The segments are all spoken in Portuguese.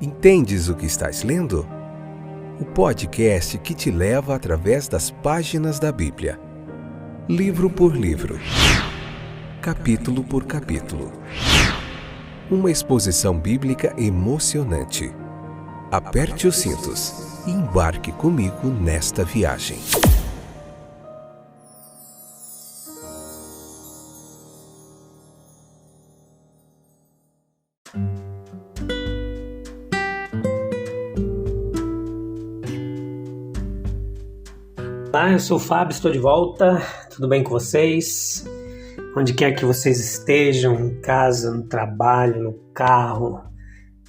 Entendes o que estás lendo? O podcast que te leva através das páginas da Bíblia. Livro por livro. Capítulo por capítulo. Uma exposição bíblica emocionante. Aperte os cintos e embarque comigo nesta viagem. Olá, eu sou o Fábio, estou de volta, tudo bem com vocês? Onde quer que vocês estejam, em casa, no trabalho, no carro,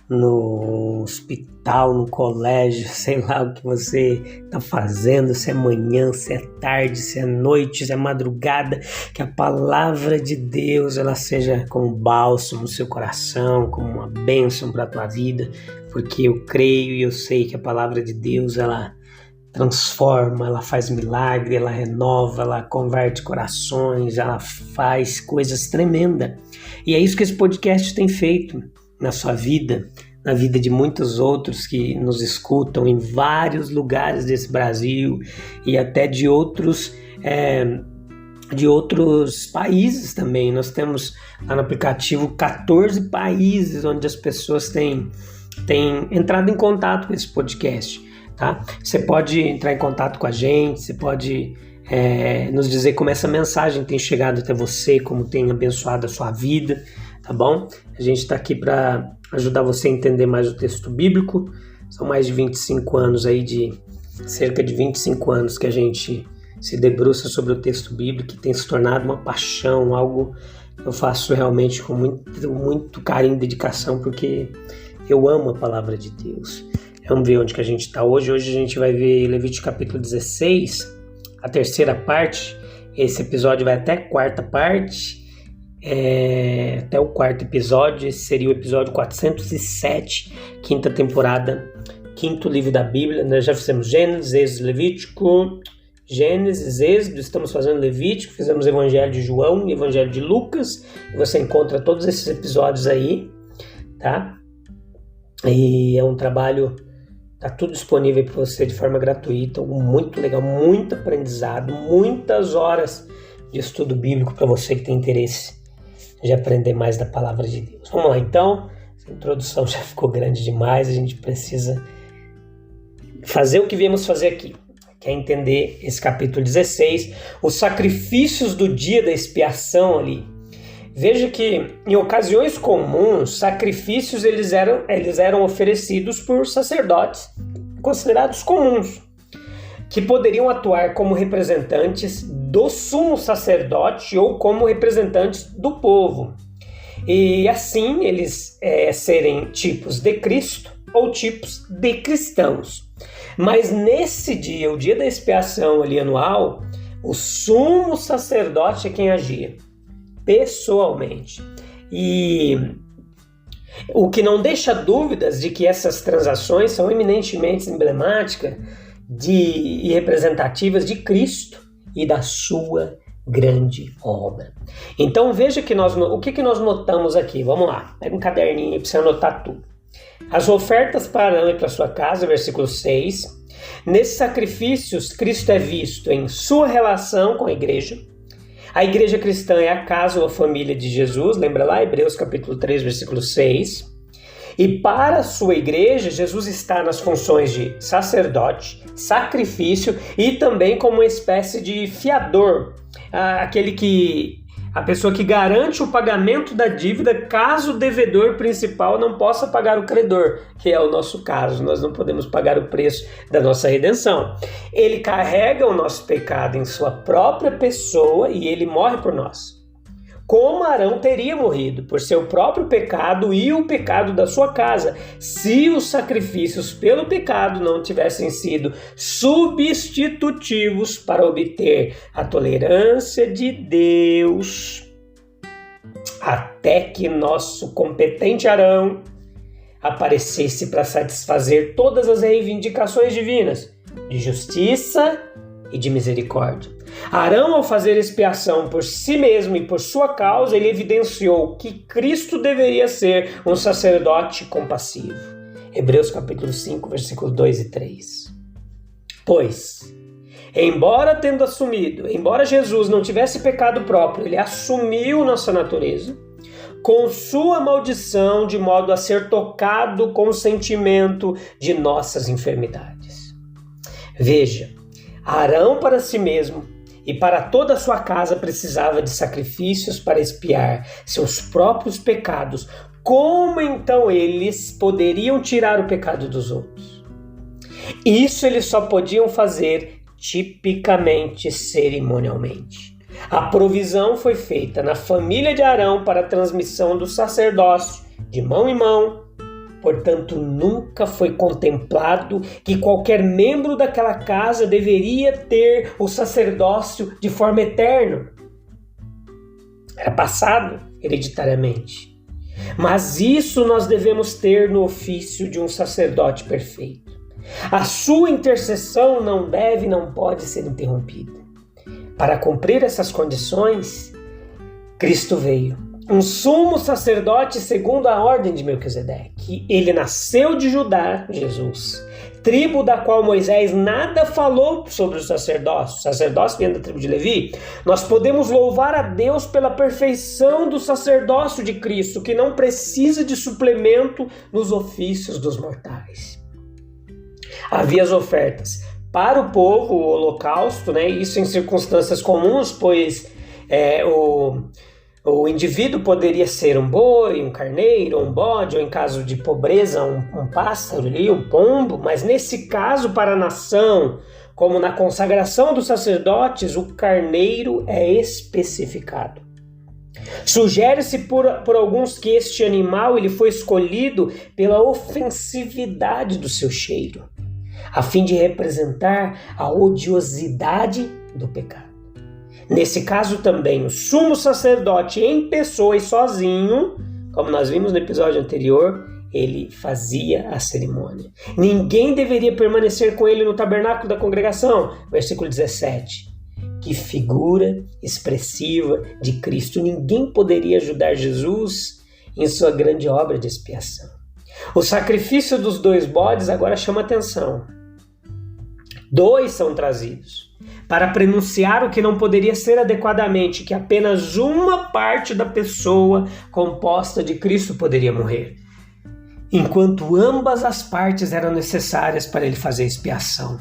no hospital, no colégio, sei lá o que você está fazendo, se é manhã, se é tarde, se é noite, se é madrugada, que a palavra de Deus ela seja como bálsamo no seu coração, como uma bênção para a tua vida, porque eu creio e eu sei que a palavra de Deus ela transforma, ela faz milagre, ela renova, ela converte corações, ela faz coisas tremendas. E é isso que esse podcast tem feito na sua vida, na vida de muitos outros que nos escutam em vários lugares desse Brasil e até de outros países também. Nós temos lá no aplicativo 14 países onde as pessoas têm entrado em contato com esse podcast. Tá? Você pode entrar em contato com a gente, você pode nos dizer como essa mensagem tem chegado até você, como tem abençoado a sua vida, tá bom? A gente está aqui para ajudar você a entender mais o texto bíblico. São mais de 25 anos aí, cerca de 25 anos que a gente se debruça sobre o texto bíblico, que tem se tornado uma paixão, algo que eu faço realmente com muito carinho e dedicação, porque eu amo a palavra de Deus. Vamos ver onde que a gente está hoje. Hoje a gente vai ver Levítico capítulo 16, a terceira parte. Esse episódio vai até a quarta parte, até o quarto episódio. Esse seria o episódio 407, quinta temporada, quinto livro da Bíblia. Nós já fizemos Gênesis, Êxodo, Levítico, Gênesis, Êxodo, estamos fazendo Levítico, fizemos Evangelho de João e Evangelho de Lucas. E você encontra todos esses episódios aí, tá? E é um trabalho... Está tudo disponível para você de forma gratuita, muito legal, muito aprendizado, muitas horas de estudo bíblico para você que tem interesse de aprender mais da palavra de Deus. Vamos lá, então, essa introdução já ficou grande demais, a gente precisa fazer o que viemos fazer aqui, que é entender esse capítulo 16, os sacrifícios do dia da expiação ali. Veja que em ocasiões comuns, sacrifícios eles eram oferecidos por sacerdotes considerados comuns, que poderiam atuar como representantes do sumo sacerdote ou como representantes do povo. E assim eles serem tipos de Cristo ou tipos de cristãos. Mas nesse dia, o dia da expiação ali anual, o sumo sacerdote é quem agia pessoalmente. E o que não deixa dúvidas de que essas transações são eminentemente emblemáticas e representativas de Cristo e da sua grande obra. Então veja que o que nós notamos aqui. Vamos lá, pega um caderninho para você anotar tudo. As ofertas para Arão e para sua casa, versículo 6. Nesses sacrifícios, Cristo é visto em sua relação com a igreja. A igreja cristã é a casa ou a família de Jesus, lembra lá, Hebreus capítulo 3, versículo 6. E para a sua igreja, Jesus está nas funções de sacerdote, sacrifício e também como uma espécie de fiador, a pessoa que garante o pagamento da dívida caso o devedor principal não possa pagar o credor, que é o nosso caso, nós não podemos pagar o preço da nossa redenção. Ele carrega o nosso pecado em sua própria pessoa e ele morre por nós. Como Arão teria morrido por seu próprio pecado e o pecado da sua casa, se os sacrifícios pelo pecado não tivessem sido substitutivos para obter a tolerância de Deus, até que nosso competente Arão aparecesse para satisfazer todas as reivindicações divinas de justiça e de misericórdia. Arão, ao fazer expiação por si mesmo e por sua causa, ele evidenciou que Cristo deveria ser um sacerdote compassivo. Hebreus capítulo 5, versículos 2 e 3. Pois, embora Jesus não tivesse pecado próprio, ele assumiu nossa natureza, com sua maldição, de modo a ser tocado com o sentimento de nossas enfermidades. Veja, Arão para si mesmo e para toda a sua casa precisava de sacrifícios para expiar seus próprios pecados. Como então eles poderiam tirar o pecado dos outros? Isso eles só podiam fazer tipicamente, cerimonialmente. A provisão foi feita na família de Arão para a transmissão do sacerdócio de mão em mão. Portanto, nunca foi contemplado que qualquer membro daquela casa deveria ter o sacerdócio de forma eterna. Era passado hereditariamente. Mas isso nós devemos ter no ofício de um sacerdote perfeito. A sua intercessão não pode ser interrompida. Para cumprir essas condições, Cristo veio, um sumo sacerdote segundo a ordem de Melquisedeque. Ele nasceu de Judá, Jesus, tribo da qual Moisés nada falou sobre o sacerdócio. O sacerdócio vem da tribo de Levi. Nós podemos louvar a Deus pela perfeição do sacerdócio de Cristo, que não precisa de suplemento nos ofícios dos mortais. Havia as ofertas para o povo, o holocausto, isso em circunstâncias comuns, pois o indivíduo poderia ser um boi, um carneiro, um bode, ou em caso de pobreza, um pássaro ali, um pombo, mas nesse caso para a nação, como na consagração dos sacerdotes, o carneiro é especificado. Sugere-se por alguns que este animal ele foi escolhido pela ofensividade do seu cheiro, a fim de representar a odiosidade do pecado. Nesse caso também, o sumo sacerdote em pessoa e sozinho, como nós vimos no episódio anterior, ele fazia a cerimônia. Ninguém deveria permanecer com ele no tabernáculo da congregação, versículo 17. Que figura expressiva de Cristo. Ninguém poderia ajudar Jesus em sua grande obra de expiação. O sacrifício dos 2 bodes agora chama atenção. 2 são trazidos para prenunciar o que não poderia ser adequadamente, que apenas uma parte da pessoa composta de Cristo poderia morrer, enquanto ambas as partes eram necessárias para ele fazer expiação.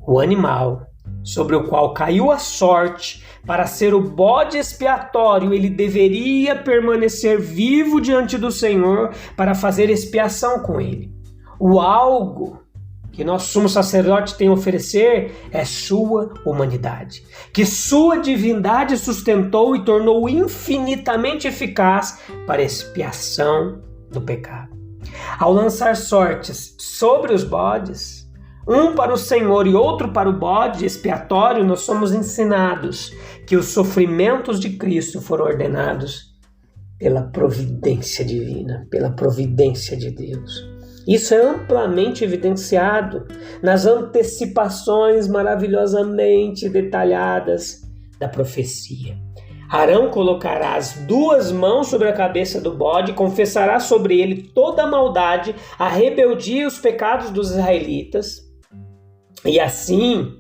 O animal sobre o qual caiu a sorte para ser o bode expiatório, ele deveria permanecer vivo diante do Senhor para fazer expiação com ele. O algo que nosso sumo sacerdote tem a oferecer é sua humanidade, que sua divindade sustentou e tornou infinitamente eficaz para a expiação do pecado. Ao lançar sortes sobre os bodes, um para o Senhor e outro para o bode expiatório, nós somos ensinados que os sofrimentos de Cristo foram ordenados pela providência divina, pela providência de Deus. Isso é amplamente evidenciado nas antecipações maravilhosamente detalhadas da profecia. Arão colocará as 2 mãos sobre a cabeça do bode e confessará sobre ele toda a maldade, a rebeldia e os pecados dos israelitas. E assim,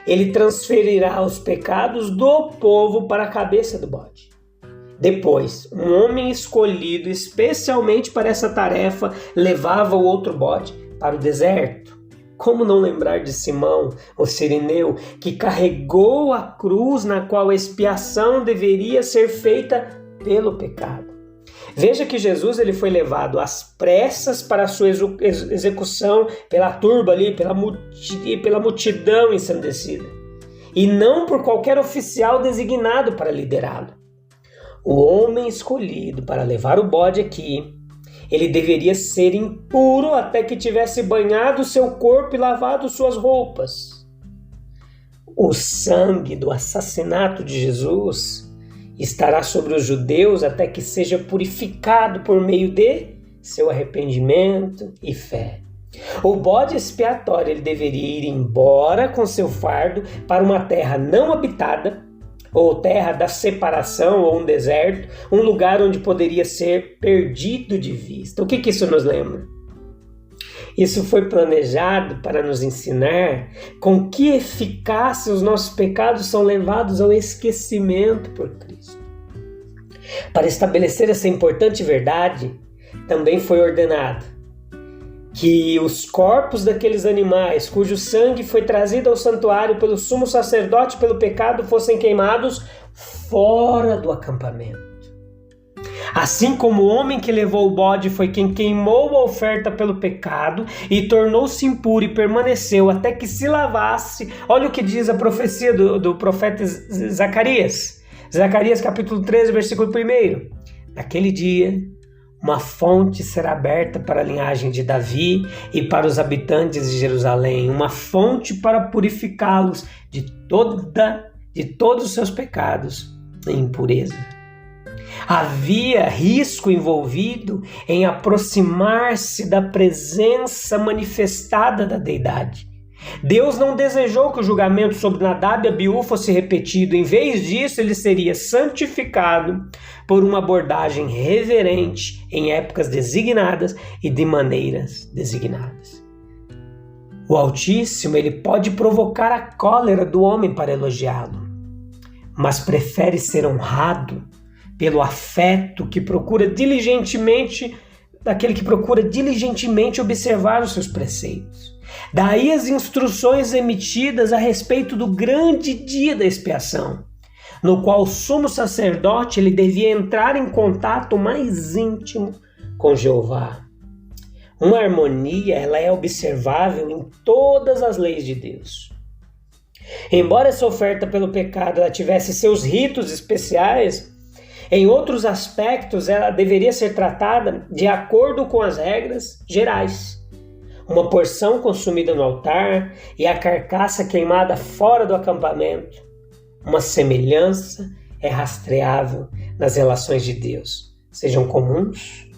ele transferirá os pecados do povo para a cabeça do bode. Depois, um homem escolhido especialmente para essa tarefa levava o outro bode para o deserto. Como não lembrar de Simão, o cireneu, que carregou a cruz na qual a expiação deveria ser feita pelo pecado. Veja que Jesus ele foi levado às pressas para a sua execução pela turba ali, pela multidão ensandecida, e não por qualquer oficial designado para liderá-lo. O homem escolhido para levar o bode aqui, ele deveria ser impuro até que tivesse banhado seu corpo e lavado suas roupas. O sangue do assassinato de Jesus estará sobre os judeus até que seja purificado por meio de seu arrependimento e fé. O bode expiatório ele deveria ir embora com seu fardo para uma terra não habitada, ou terra da separação, ou um deserto, um lugar onde poderia ser perdido de vista. O que isso nos lembra? Isso foi planejado para nos ensinar com que eficácia os nossos pecados são levados ao esquecimento por Cristo. Para estabelecer essa importante verdade, também foi ordenado que os corpos daqueles animais cujo sangue foi trazido ao santuário pelo sumo sacerdote pelo pecado fossem queimados fora do acampamento. Assim como o homem que levou o bode foi quem queimou a oferta pelo pecado e tornou-se impuro e permaneceu até que se lavasse. Olha o que diz a profecia do profeta Zacarias. Zacarias capítulo 13, versículo 1. Naquele dia, uma fonte será aberta para a linhagem de Davi e para os habitantes de Jerusalém, uma fonte para purificá-los de todos os seus pecados e impureza. Havia risco envolvido em aproximar-se da presença manifestada da deidade. Deus não desejou que o julgamento sobre Nadab e Abiú fosse repetido. Em vez disso, ele seria santificado por uma abordagem reverente em épocas designadas e de maneiras designadas. O Altíssimo, ele pode provocar a cólera do homem para elogiá-lo, mas prefere ser honrado pelo afeto daquele que procura diligentemente observar os seus preceitos. Daí as instruções emitidas a respeito do grande dia da expiação, no qual o sumo sacerdote ele devia entrar em contato mais íntimo com Jeová. Uma harmonia ela é observável em todas as leis de Deus. Embora essa oferta pelo pecado ela tivesse seus ritos especiais, em outros aspectos ela deveria ser tratada de acordo com as regras gerais. Uma porção consumida no altar e a carcaça queimada fora do acampamento. Uma semelhança é rastreável nas relações de Deus, sejam comuns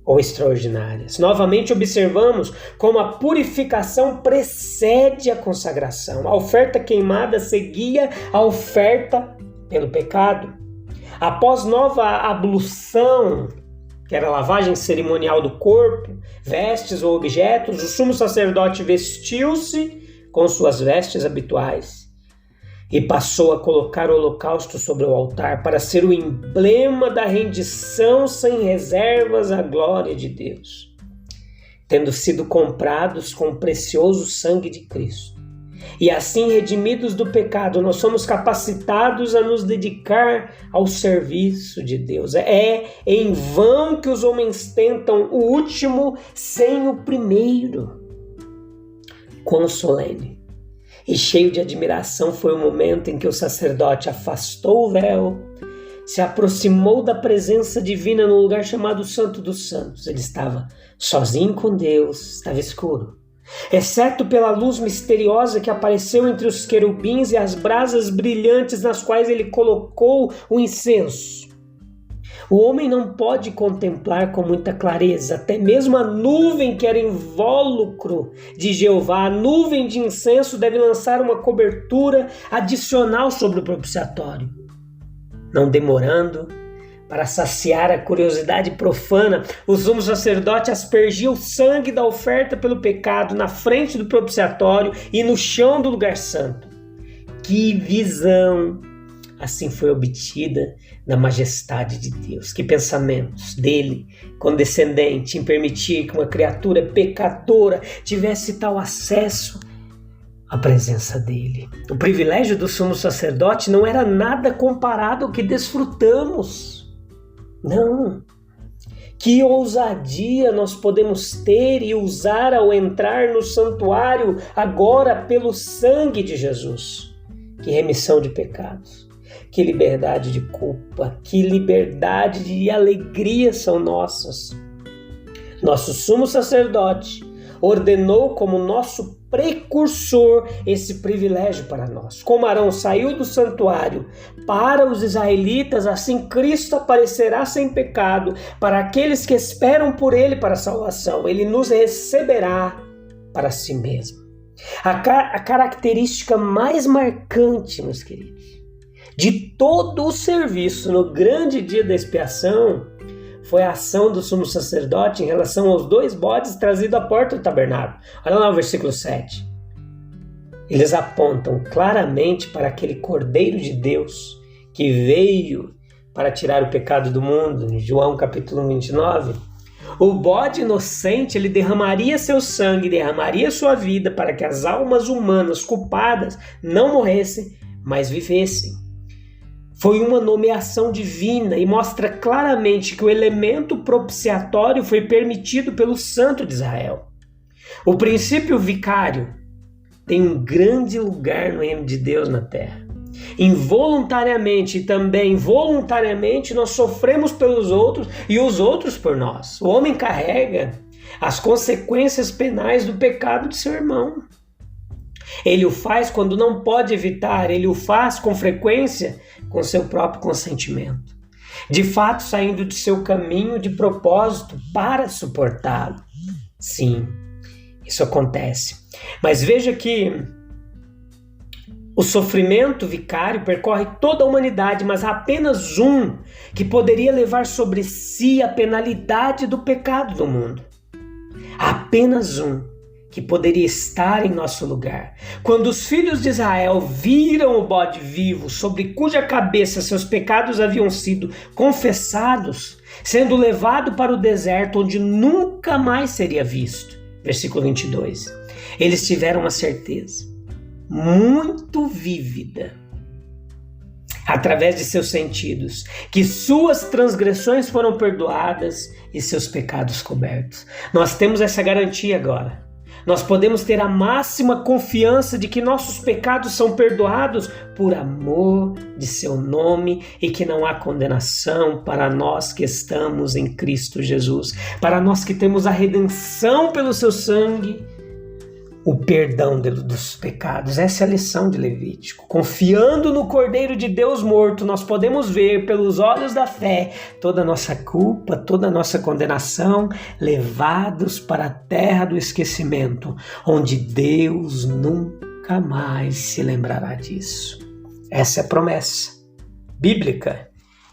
ou extraordinárias. Novamente observamos como a purificação precede a consagração. A oferta queimada seguia a oferta pelo pecado. Após nova ablução, que era a lavagem cerimonial do corpo, vestes ou objetos, o sumo sacerdote vestiu-se com suas vestes habituais e passou a colocar o holocausto sobre o altar para ser o emblema da rendição sem reservas à glória de Deus, tendo sido comprados com o precioso sangue de Cristo. E assim, redimidos do pecado, nós somos capacitados a nos dedicar ao serviço de Deus. É em vão que os homens tentam o último sem o primeiro. Quão solene e cheio de admiração foi o momento em que o sacerdote afastou o véu, se aproximou da presença divina no lugar chamado Santo dos Santos. Ele estava sozinho com Deus, estava escuro, exceto pela luz misteriosa que apareceu entre os querubins e as brasas brilhantes nas quais ele colocou o incenso. O homem não pode contemplar com muita clareza, até mesmo a nuvem que era invólucro de Jeová. A nuvem de incenso deve lançar uma cobertura adicional sobre o propiciatório. Não demorando, para saciar a curiosidade profana, o sumo sacerdote aspergia o sangue da oferta pelo pecado na frente do propiciatório e no chão do lugar santo. Que visão assim foi obtida da majestade de Deus! Que pensamentos dele, condescendente, em permitir que uma criatura pecadora tivesse tal acesso à presença dele. O privilégio do sumo sacerdote não era nada comparado ao que desfrutamos. Não. Que ousadia nós podemos ter e usar ao entrar no santuário agora pelo sangue de Jesus. Que remissão de pecados, que liberdade de culpa, que liberdade e alegria são nossas. Nosso sumo sacerdote ordenou como nosso precursor esse privilégio para nós. Como Arão saiu do santuário para os israelitas, assim Cristo aparecerá sem pecado para aqueles que esperam por ele para a salvação. Ele nos receberá para si mesmo. A característica mais marcante, meus queridos, de todo o serviço no grande dia da expiação foi a ação do sumo sacerdote em relação aos 2 bodes trazidos à porta do tabernáculo. Olha lá o versículo 7. Eles apontam claramente para aquele Cordeiro de Deus que veio para tirar o pecado do mundo. Em João capítulo 29, o bode inocente, ele derramaria seu sangue, derramaria sua vida para que as almas humanas culpadas não morressem, mas vivessem. Foi uma nomeação divina e mostra claramente que o elemento propiciatório foi permitido pelo Santo de Israel. O princípio vicário tem um grande lugar no reino de Deus na terra. Involuntariamente e também voluntariamente nós sofremos pelos outros e os outros por nós. O homem carrega as consequências penais do pecado de seu irmão. Ele o faz quando não pode evitar, ele o faz com frequência com seu próprio consentimento. De fato, saindo de seu caminho de propósito para suportá-lo. Sim, isso acontece. Mas veja que o sofrimento vicário percorre toda a humanidade, mas há apenas um que poderia levar sobre si a penalidade do pecado do mundo. Há apenas um que poderia estar em nosso lugar. Quando os filhos de Israel viram o bode vivo, sobre cuja cabeça seus pecados haviam sido confessados, sendo levado para o deserto onde nunca mais seria visto. Versículo 22. Eles tiveram uma certeza muito vívida, através de seus sentidos, que suas transgressões foram perdoadas e seus pecados cobertos. Nós temos essa garantia agora. Nós podemos ter a máxima confiança de que nossos pecados são perdoados por amor de seu nome e que não há condenação para nós que estamos em Cristo Jesus, para nós que temos a redenção pelo seu sangue, o perdão dos pecados. Essa é a lição de Levítico. Confiando no Cordeiro de Deus morto, nós podemos ver pelos olhos da fé toda a nossa culpa, toda a nossa condenação, levados para a terra do esquecimento, onde Deus nunca mais se lembrará disso. Essa é a promessa bíblica,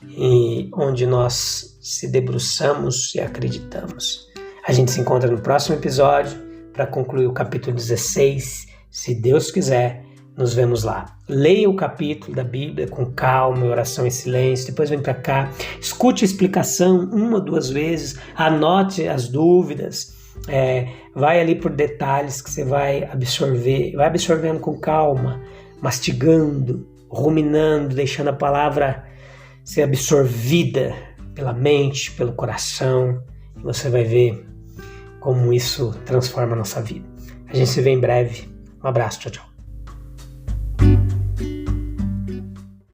e onde nós se debruçamos e acreditamos. A gente se encontra no próximo episódio para concluir o capítulo 16. Se Deus quiser, nos vemos lá. Leia o capítulo da Bíblia com calma, oração em silêncio, depois vem para cá, escute a explicação 1 ou 2 vezes, anote as dúvidas, vai ali por detalhes que você vai absorver, vai absorvendo com calma, mastigando, ruminando, deixando a palavra ser absorvida pela mente, pelo coração, e você vai ver como isso transforma a nossa vida. A gente se vê em breve. Um abraço, tchau, tchau.